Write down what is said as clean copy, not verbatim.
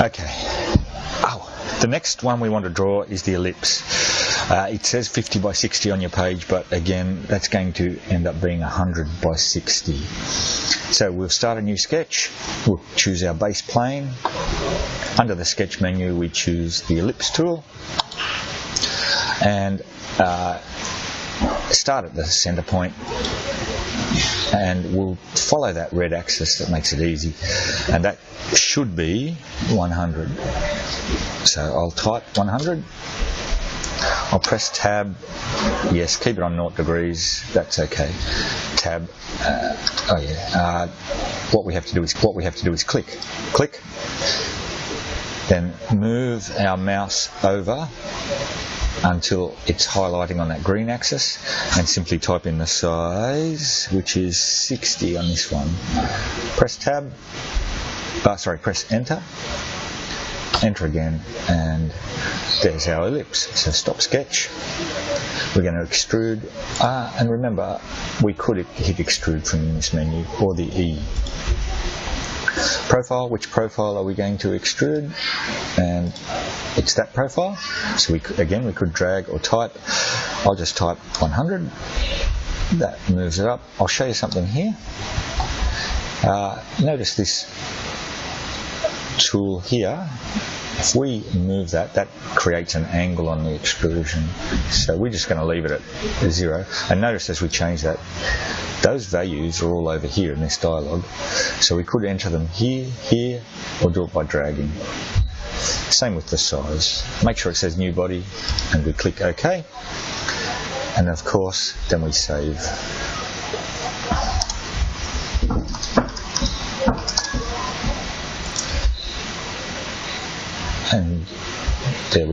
Okay. Oh, the next one we want to draw is the ellipse. It says 50 by 60 on your page, but again, that's going to end up being 100 by 60. So we'll start a new sketch. We'll choose our base plane. Under the sketch menu, we choose the ellipse tool and start at the center point. And we'll follow that red axis. That makes it easy, and that should be 100. So I'll type 100. I'll press tab. Yes, keep it on 0 degrees. That's okay. Tab. What we have to do is click. Then move our mouse over until it's highlighting on that green axis, and simply type in the size, which is 60 on this one. Press tab. Press enter. Enter again, and there's our ellipse. So stop sketch. We're going to extrude, and remember, we could hit extrude from this menu, or the E. Profile, which profile are we going to extrude? And it's that profile. So we could drag or type. I'll just type 100. That moves it up. I'll show you something here. Notice this tool here. If we move that creates an angle on the extrusion. So we're just going to leave it at 0. And notice as we change that, those values are all over here in this dialog. So we could enter them here, or do it by dragging. Same with the size. Make sure it says new body, and we click OK. And of course, then we save. And there we